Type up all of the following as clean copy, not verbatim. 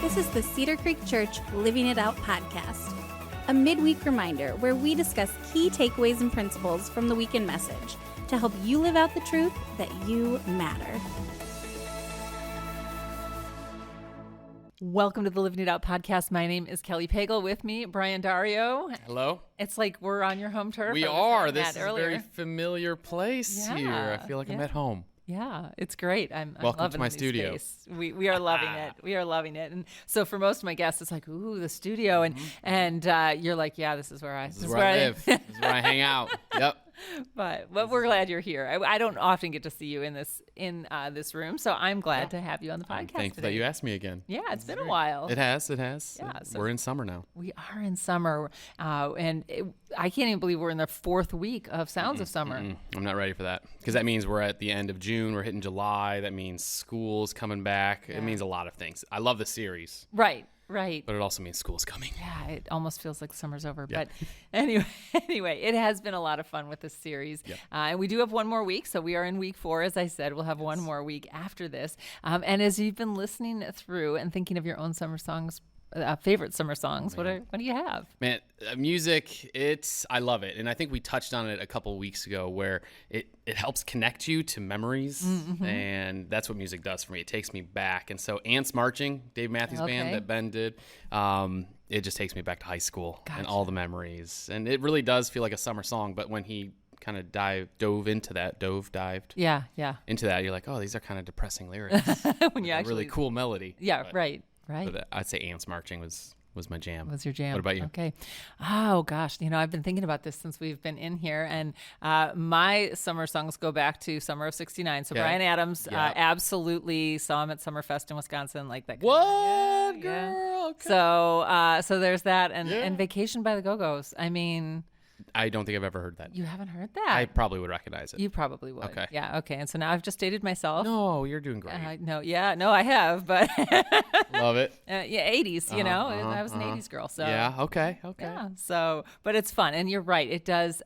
This is the Cedar Creek Church Living It Out podcast, a midweek reminder where we discuss key takeaways and principles from the weekend message to help you live out the truth that you matter. Welcome to the Living It Out podcast. My name is Kelly Pagel. With me, Brian Dario. Hello. It's like we're on your home turf. We are. This is a very familiar place here. I feel like I'm at home. Yeah, it's great. I'm Welcome loving to my the studio. Space. We are loving it. We are loving it. And so for most of my guests, it's like, ooh, the studio, and you're like, yeah, this is where I live. This is where I hang out. Yep. But we're glad you're here. I don't often get to see you in this room, so I'm glad to have you on the podcast. I'm thankful today. that you asked me again. Yeah, it's been a while. It has. Yeah, so we're in summer now. We are in summer, and I can't even believe we're in the fourth week of Sounds of Summer. I'm not ready for that because that means we're at the end of June. We're hitting July. That means school's coming back. Yeah. It means a lot of things. I love the series. Right. But it also means school's coming. Yeah, it almost feels like summer's over. Yeah. But anyway, it has been a lot of fun with this series. Yep. And we do have one more week. So we are in week 4. As I said, we'll have one more week after this. And as you've been listening through and thinking of your own summer songs, favorite summer songs, what do you have? Man, music, I love it. And I think we touched on it a couple of weeks ago where it helps connect you to memories. Mm-hmm. And that's what music does for me. It takes me back. And so Ants Marching, Dave Matthews Band that Ben did, it just takes me back to high school and all the memories. And it really does feel like a summer song. But when he kind of dived into that, into that, you're like, oh, these are kind of depressing lyrics. When you actually really cool melody. Yeah, right. But I'd say Ants Marching was my jam. Was your jam. What about you? Okay. Oh, gosh. I've been thinking about this since we've been in here. And my summer songs go back to summer of 69. So Bryan Adams, absolutely saw him at Summerfest in Wisconsin. Like that. What, girl? Yeah. Okay. So there's that. And Vacation by the Go-Go's. I mean... I don't think I've ever heard that. You haven't heard that? I probably would recognize it. You probably would. Okay. Yeah, okay. And so now I've just dated myself. No, you're doing great. No, I have, but... Love it. 80s, I was an 80s girl, so... Yeah, okay. Yeah, so, but it's fun. And you're right, it does...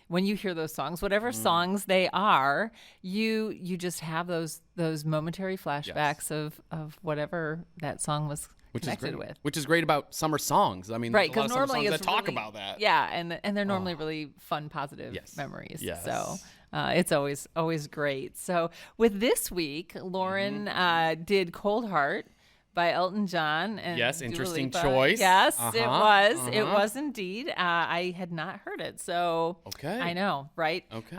when you hear those songs, whatever songs they are, you just have those momentary flashbacks of whatever that song was connected with. Which is great about summer songs. I mean, right, there's a lot of normally summer songs that talk really, about that. Yeah, and they're normally really fun, positive memories. Yes. So it's always great. So with this week, Lauren did Cold Heart by Elton John. And yes, Dua interesting Lipa. choice. Yes, it was. It was indeed. I had not heard it, so okay. I know, right? Okay.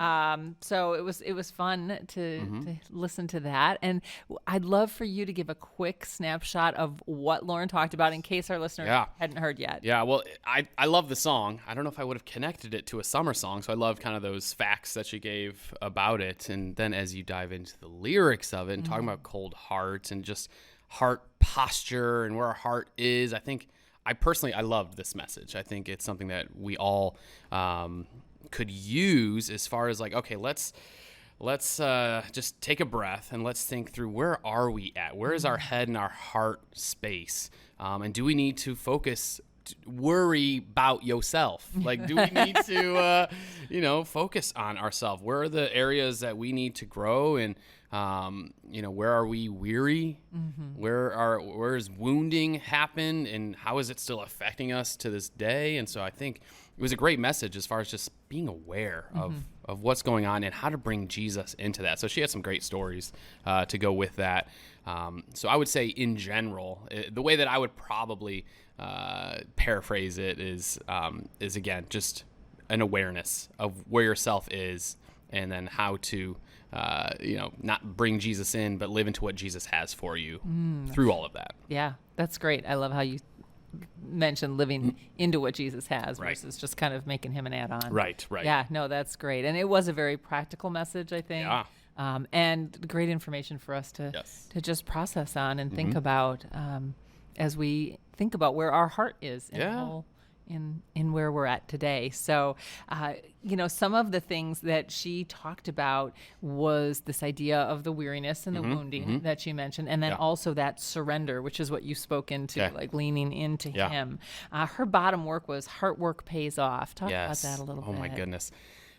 So it was fun to listen to that, and I'd love for you to give a quick snapshot of what Lauren talked about in case our listeners hadn't heard yet. Yeah, well, I love the song. I don't know if I would have connected it to a summer song, so I love kind of those facts that she gave about it, and then as you dive into the lyrics of it and talking about cold heart and just heart posture and where our heart is, I personally loved this message. I think it's something that we all could use as far as like, okay, let's just take a breath and let's think through where are we at? Where is our head and our heart space? And do we need to worry about yourself? Like, do we need to, focus on ourselves? Where are the areas that we need to grow? And, where are we weary? Where is wounding happen? And how is it still affecting us to this day? And so I think it was a great message as far as just being aware of what's going on and how to bring Jesus into that. So she had some great stories to go with that. So I would say in general, the way that I would probably paraphrase it is again, just an awareness of where yourself is and then how to, not bring Jesus in, but live into what Jesus has for you through all of that. Yeah, that's great. I love how you mentioned living into what Jesus has versus just kind of making him an add-on. Right. Yeah, no, that's great. And it was a very practical message, I think. Yeah. And great information for us to just process on and think about as we think about where our heart is in where we're at today. So, some of the things that she talked about was this idea of the weariness and the wounding that she mentioned, and then also that surrender, which is what you spoke into, like leaning into him. Her bottom work was heart work pays off. Talk about that a little bit. Oh my goodness.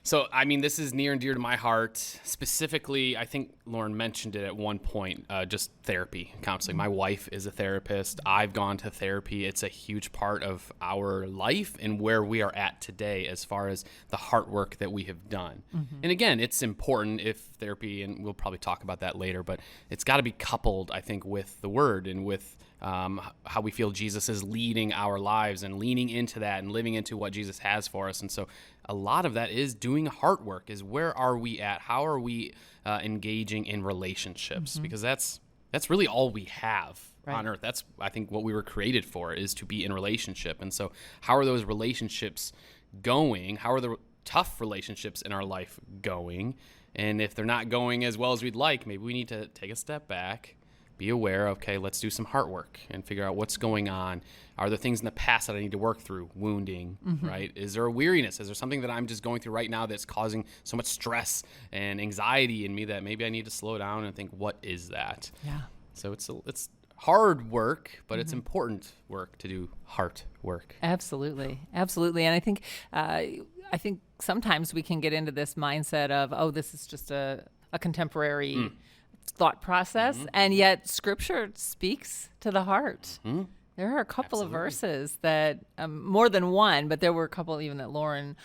So, I mean, this is near and dear to my heart. Specifically, I think Lauren mentioned it at one point, just therapy, counseling. My wife is a therapist. I've gone to therapy. It's a huge part of our life and where we are at today as far as the heart work that we have done. And again, it's important if therapy, and we'll probably talk about that later, but it's got to be coupled, I think, with the Word and with how we feel Jesus is leading our lives and leaning into that and living into what Jesus has for us. And so a lot of that is doing heart work, is where are we at? How are we engaging in relationships? Because that's really all we have on earth. That's, I think, what we were created for, is to be in relationship. And so how are those relationships going? How are the tough relationships in our life going? And if they're not going as well as we'd like, maybe we need to take a step back, be aware, okay, let's do some heart work and figure out what's going on. Are there things in the past that I need to work through? Wounding, right? Is there a weariness? Is there something that I'm just going through right now that's causing so much stress and anxiety in me that maybe I need to slow down and think, what is that? Yeah. So it's hard work, but it's important work to do heart work. Absolutely. Absolutely. And I think sometimes we can get into this mindset of, oh, this is just a contemporary thought process, and yet Scripture speaks to the heart. There are a couple of verses that, more than one, but there were a couple even that Lauren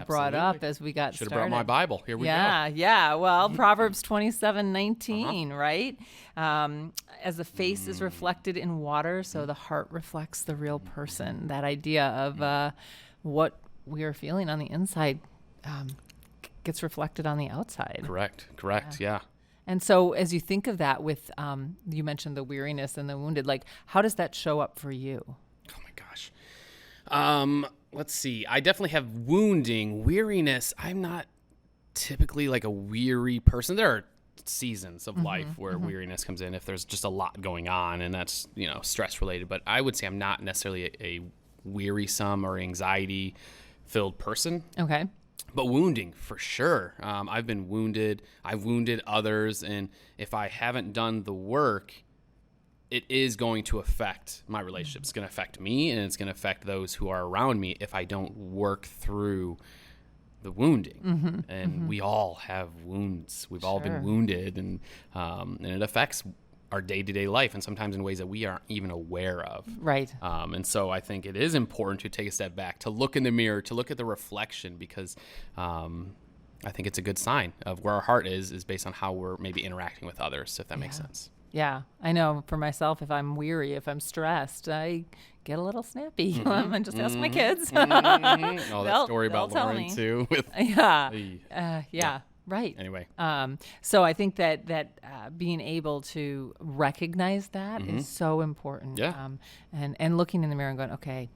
brought up as we got started. Should have brought my Bible. Here we go. Yeah. Well, Proverbs 27:19, right? As the face is reflected in water, so the heart reflects the real person. That idea of what we are feeling on the inside gets reflected on the outside. Correct. Yeah. And so as you think of that with, you mentioned the weariness and the wounded, like how does that show up for you? Oh my gosh. Let's see. I definitely have wounding, weariness. I'm not typically like a weary person. There are seasons of life where weariness comes in if there's just a lot going on, and that's, stress related. But I would say I'm not necessarily a wearisome or anxiety filled person. Okay. But wounding, for sure. I've been wounded. I've wounded others. And if I haven't done the work, it is going to affect my relationship. It's going to affect me, and it's going to affect those who are around me if I don't work through the wounding. And we all have wounds. We've all been wounded, and it affects our day-to-day life, and sometimes in ways that we aren't even aware of. Right. And so I think it is important to take a step back, to look in the mirror, to look at the reflection, because I think it's a good sign of where our heart is based on how we're maybe interacting with others, if that makes sense. Yeah. I know for myself, if I'm weary, if I'm stressed, I get a little snappy. And just ask my kids. Oh, that story about Lauren too. Yeah. Right. Anyway. So I think that being able to recognize that is so important. Yeah. And looking in the mirror and going, okay,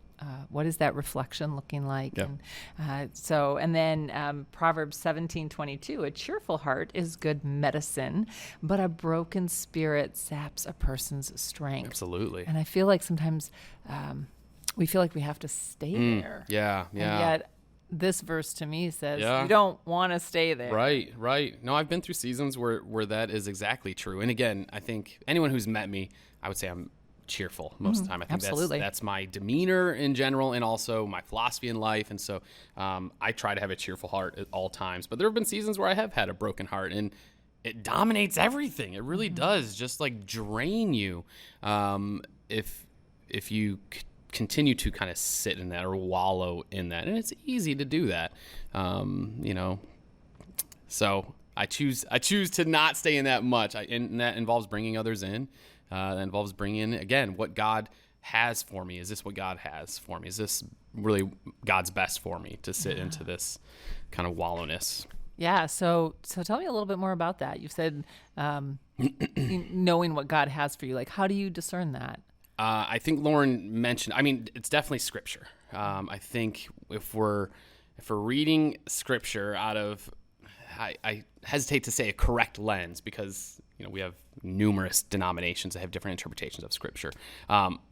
what is that reflection looking like? Yeah. And then Proverbs 17:22, a cheerful heart is good medicine, but a broken spirit saps a person's strength. Absolutely. And I feel like sometimes we feel like we have to stay there. Yeah. And yet this verse to me says you don't want to stay there. Right. No, I've been through seasons where that is exactly true. And again, I think anyone who's met me, I would say I'm cheerful most of the time. I think that's my demeanor in general, and also my philosophy in life. And so I try to have a cheerful heart at all times. But there have been seasons where I have had a broken heart, and it dominates everything. It really does just like drain you if you continue to kind of sit in that or wallow in that. And it's easy to do that, So I choose to not stay in that much. And that involves bringing others in. That involves bringing in, again, what God has for me. Is this what God has for me? Is this really God's best for me to sit into this kind of wallowness? Yeah. So tell me a little bit more about that. You said knowing what God has for you. Like, how do you discern that? I think Lauren mentioned, it's definitely Scripture. I think if we're reading Scripture out of, I hesitate to say a correct lens, because we have numerous denominations that have different interpretations of Scripture,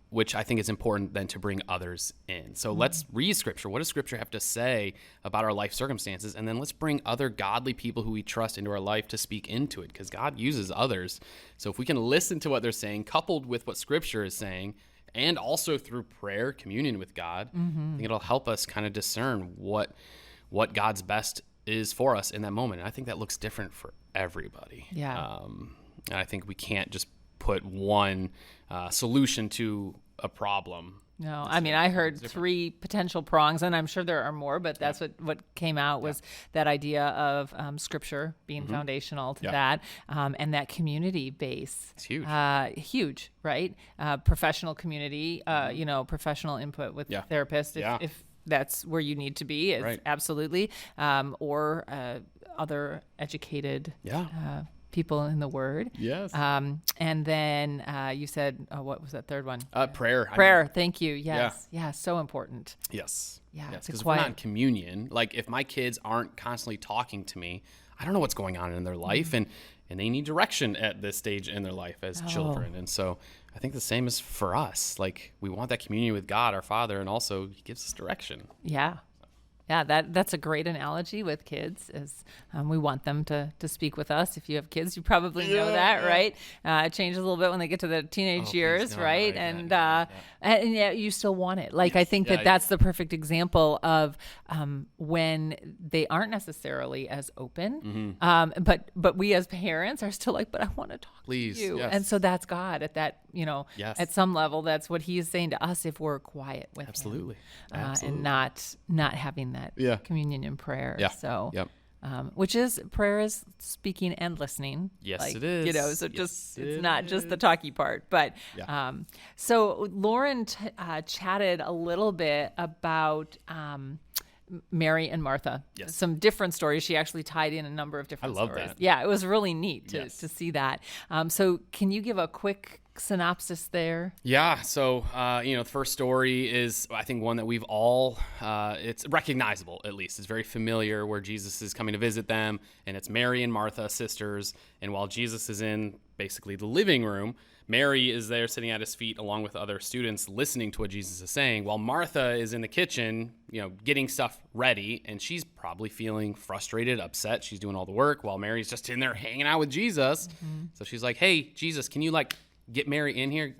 which I think is important then to bring others in. So let's read Scripture. What does Scripture have to say about our life circumstances? And then let's bring other godly people who we trust into our life to speak into it, because God uses others. So if we can listen to what they're saying, coupled with what Scripture is saying, and also through prayer, communion with God, I think it'll help us kind of discern what God's best is for us in that moment. And I think that looks different for everybody. Yeah. And I think we can't just put one solution to a problem. No, I mean, I heard 3 potential prongs, and I'm sure there are more, but that's what came out was that idea of Scripture being foundational to that, and that community base. It's huge. Huge, right? Professional community, professional input with therapists, if that's where you need to be, absolutely, or other educated people in the Word. Yes. And then you said, what was that third one? Prayer. Prayer. Thank you. Yes. Yeah. So important. Yes. Yeah. Yes. Because we're not in communion. Like if my kids aren't constantly talking to me, I don't know what's going on in their life, and they need direction at this stage in their life as children. And so I think the same is for us. Like we want that communion with God, our Father, and also He gives us direction. Yeah. Yeah, that's a great analogy with kids. Is we want them to speak with us. If you have kids, you probably know that, right? It changes a little bit when they get to the teenage years, right? And yet you still want it. Like I think that's the perfect example of when they aren't necessarily as open, but we as parents are still like, but I want to talk to you, and so that's God at that, at some level, that's what He is saying to us if we're quiet with Him, and not having that communion in prayer. So, which is prayer is speaking and listening. Yes, it is. So it's not just the talky part. But so Lauren chatted a little bit about Mary and Martha. Yes. Some different stories. She actually tied in a number of different stories. I love that. Yeah, it was really neat to see that. So can you give a quick synopsis there? Yeah. So, the first story is, I think, one that we've all, it's recognizable, at least. It's very familiar, where Jesus is coming to visit them, and it's Mary and Martha, sisters. And while Jesus is in basically the living room, Mary is there sitting at His feet along with other students listening to what Jesus is saying, while Martha is in the kitchen, getting stuff ready, and she's probably feeling frustrated, upset. She's doing all the work while Mary's just in there hanging out with Jesus. So she's like, hey, Jesus, can you get Mary in here,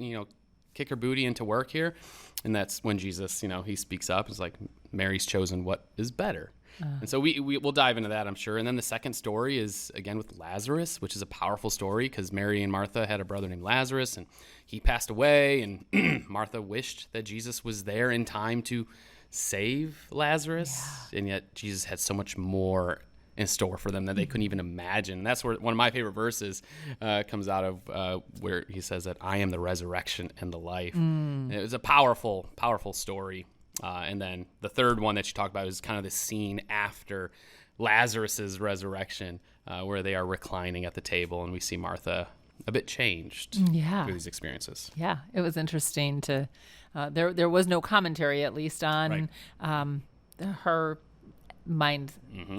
kick her booty into work here? And that's when Jesus, He speaks up. It's like, Mary's chosen what is better. And so we'll dive into that, I'm sure. And then the second story is, again, with Lazarus, which is a powerful story because Mary and Martha had a brother named Lazarus, and he passed away, and Martha wished that Jesus was there in time to save Lazarus. And yet Jesus had so much more in store for them that they couldn't even imagine. And that's where one of my favorite verses comes out of, where He says that I am the resurrection and the life. And it was a powerful, powerful story. And then the third one that you talked about is kind of the scene after Lazarus's resurrection, where they are reclining at the table, and we see Martha a bit changed through these experiences. Yeah, it was interesting to. There was no commentary, at least, on her mind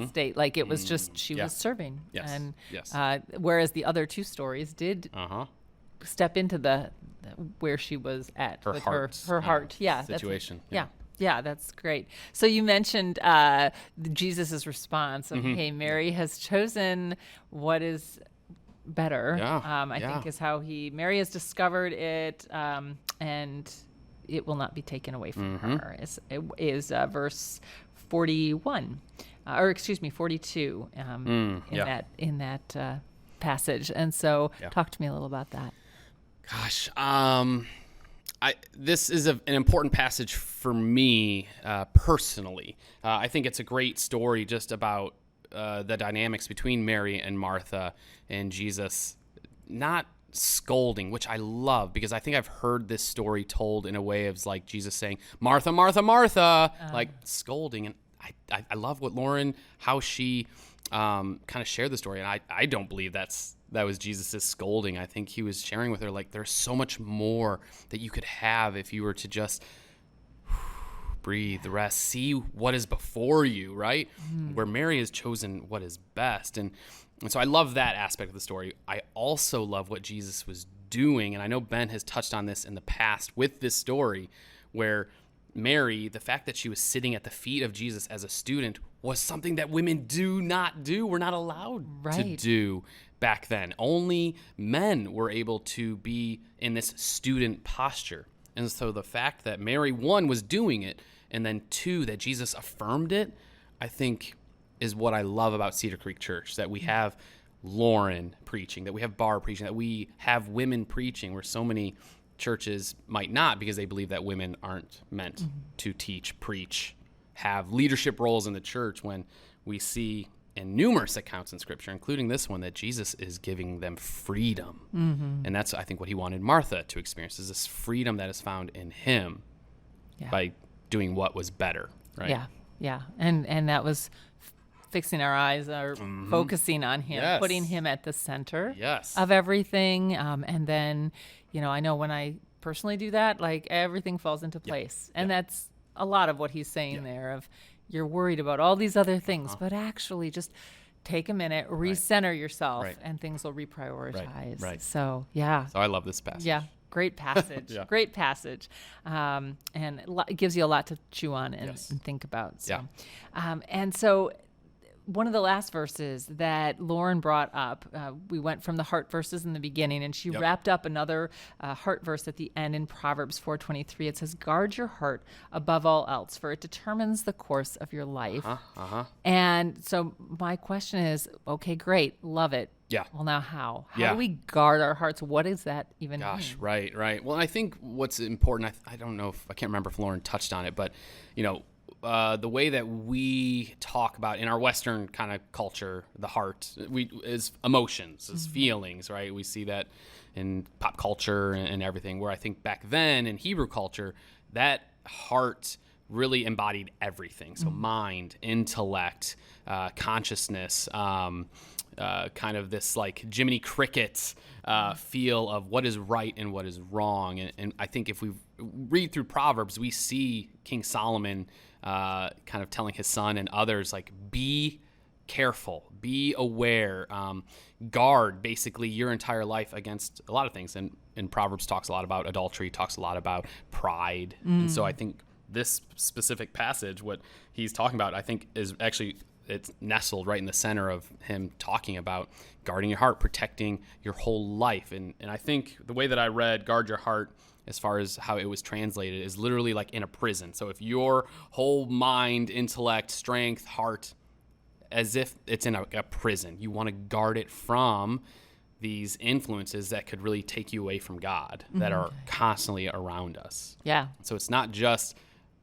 state. Like it was just she was serving, and whereas the other 2 stories did step into the where she was at her with heart, her heart, situation. Yeah, that's great. So you mentioned Jesus's response of, hey, Mary has chosen what is better. I think is how Mary has discovered it, and it will not be taken away from her. It is verse 41, or excuse me, 42 in that passage. And so talk to me a little about that. Gosh, this is an important passage for me personally. I think it's a great story just about the dynamics between Mary and Martha and Jesus not scolding, which I love because I think I've heard this story told in a way of like Jesus saying, Martha, Martha, Martha, like scolding. And I love what Lauren, how she kind of shared the story. And I don't believe that was Jesus' scolding. I think He was sharing with her, like, there's so much more that you could have if you were to just breathe, rest, see what is before you, right? Where Mary has chosen what is best. And so I love that aspect of the story. I also love what Jesus was doing. And I know Ben has touched on this in the past with this story, where Mary, the fact that she was sitting at the feet of Jesus as a student was something that women do not do. We're not allowed to do back then. Only men were able to be in this student posture. And so the fact that Mary, 1, was doing it, and then 2, that Jesus affirmed it, I think is what I love about Cedar Creek Church, that we have Lauren preaching, that we have Barb preaching, that we have women preaching, where so many churches might not, because they believe that women aren't meant to teach, preach, have leadership roles in the church, when we see in numerous accounts in Scripture, including this one, that Jesus is giving them freedom. And that's, I think, what he wanted Martha to experience, is this freedom that is found in him by doing what was better, right? Yeah. And that was fixing our eyes, or focusing on him, putting him at the center of everything. And then, I know when I personally do that, like, everything falls into place. And that's a lot of what he's saying there, of you're worried about all these other things, but actually just take a minute, recenter yourself, and things will reprioritize. Right. So, So I love this passage. Yeah. Great passage. Great passage. And it gives you a lot to chew on and think about. So. And so one of the last verses that Lauren brought up, we went from the heart verses in the beginning, and she wrapped up another heart verse at the end in Proverbs 4:23. It says, "Guard your heart above all else, for it determines the course of your life." And so my question is, okay, great, love it. Yeah. Well, now how? How do we guard our hearts? What does that even mean? Right. Well, I think what's important, I don't know I can't remember if Lauren touched on it, but, the way that we talk about in our Western kind of culture, the heart is emotions, is feelings, right? We see that in pop culture and everything, where I think back then in Hebrew culture, that heart really embodied everything. So mind, intellect, consciousness, kind of this like Jiminy Cricket feel of what is right and what is wrong. And I think if we read through Proverbs, we see King Solomon kind of telling his son and others, like, be careful, be aware, guard basically your entire life against a lot of things. And Proverbs talks a lot about adultery, talks a lot about pride. And so I think this specific passage, what he's talking about, I think is actually, it's nestled right in the center of him talking about guarding your heart, protecting your whole life. And I think the way that I read guard your heart, as far as how it was translated, is literally like in a prison. So if your whole mind, intellect, strength, heart, as if it's in a prison, you want to guard it from these influences that could really take you away from God, that are constantly around us. Yeah. So it's not just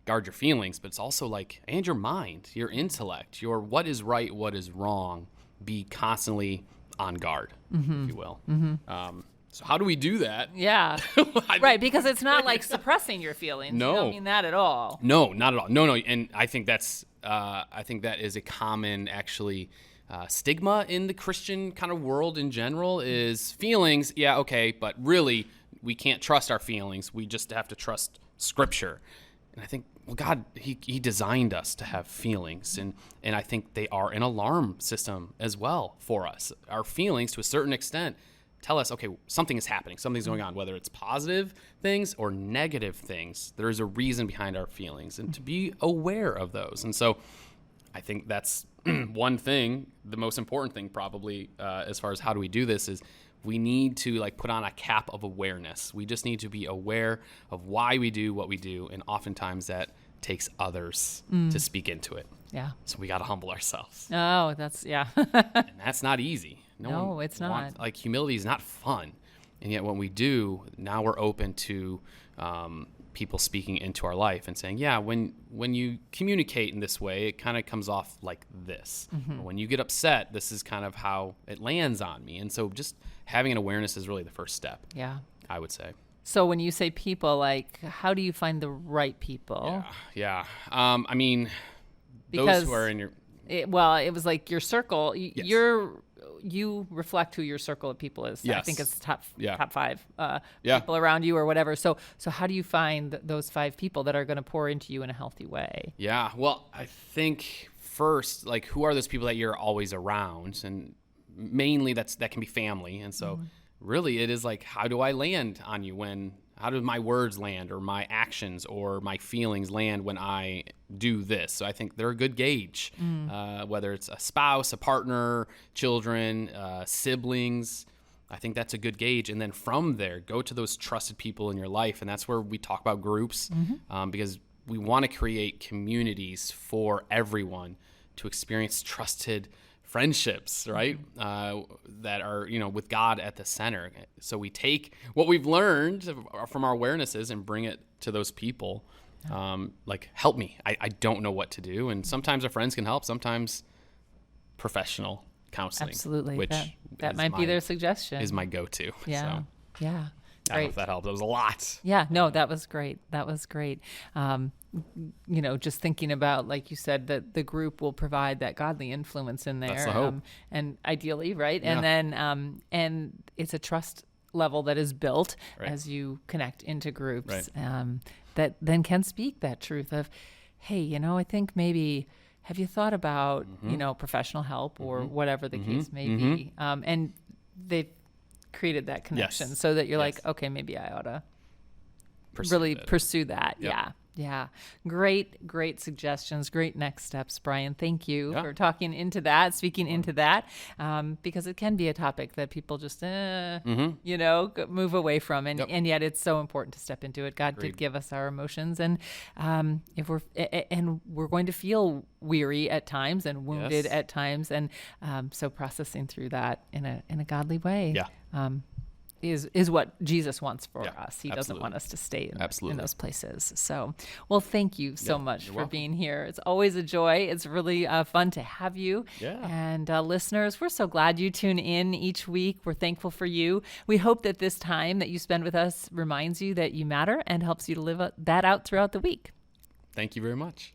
guard your feelings, but it's also like, and your mind, your intellect, your what is right, what is wrong, be constantly on guard, if you will. So how do we do that? Yeah. Right, because it's not like suppressing your feelings. No. You don't mean that at all. No, not at all. No. And I think that is a common, actually, stigma in the Christian kind of world in general, is feelings. Yeah, okay, but really we can't trust our feelings. We just have to trust Scripture. And I think, well, God, he designed us to have feelings, and I think they are an alarm system as well for us. Our feelings, to a certain extent, tell us, okay, something is happening, something's going on, whether it's positive things or negative things. There is a reason behind our feelings, and to be aware of those. And so I think that's one thing, the most important thing probably, as far as how do we do this, is we need to like put on a cap of awareness. We just need to be aware of why we do what we do, and oftentimes that takes others to speak into it. Yeah. So we got to humble ourselves. Oh, that's, yeah. And that's not easy. No, it's not. Like, humility is not fun. And yet when we do, now we're open to people speaking into our life and saying, yeah, when you communicate in this way, it kind of comes off like this. When you get upset, this is kind of how it lands on me. And so just having an awareness is really the first step. Yeah. I would say. So when you say people, like, how do you find the right people? Yeah. I mean, those who are in your... it was like your circle. You reflect who your circle of people is. Yes. I think it's top 5 people around you or whatever. So how do you find those 5 people that are going to pour into you in a healthy way? Yeah. Well, I think first, like, who are those people that you're always around? And mainly that can be family. And so really it is like, how do I land on you how do my words land, or my actions or my feelings land when I do this? So I think they're a good gauge, whether it's a spouse, a partner, children, siblings. I think that's a good gauge. And then from there, go to those trusted people in your life. And that's where we talk about groups, because we want to create communities for everyone to experience trusted friendships, right? That are, with God at the center. So we take what we've learned from our awarenesses and bring it to those people. Like, help me. I don't know what to do. And sometimes our friends can help. Sometimes professional counseling. Absolutely. Which that might be their suggestion. Is my go-to. Yeah. So. Yeah. I don't know if that helps. That was a lot. Yeah, no, that was great. That was great. Just thinking about, like you said, that the group will provide that godly influence in there. That's the hope. And ideally, right? Yeah. And then, and it's a trust level that is built as you connect into groups that then can speak that truth of, hey, I think maybe, have you thought about, professional help or whatever the case may be? And they've created that connection so that you're like, okay, maybe I ought to pursue that. Yeah. Great suggestions. Great next steps, Brian. Thank you for talking into that, speaking into that, because it can be a topic that people just, move away from. And yet it's so important to step into it. God did give us our emotions. And if we're going to feel weary at times and wounded at times. And so processing through that in a godly way. Is what Jesus wants for us. He doesn't want us to stay in those places. So, well, thank you so much for being here. It's always a joy. It's really fun to have you. Yeah. And listeners, we're so glad you tune in each week. We're thankful for you. We hope that this time that you spend with us reminds you that you matter and helps you to live that out throughout the week. Thank you very much.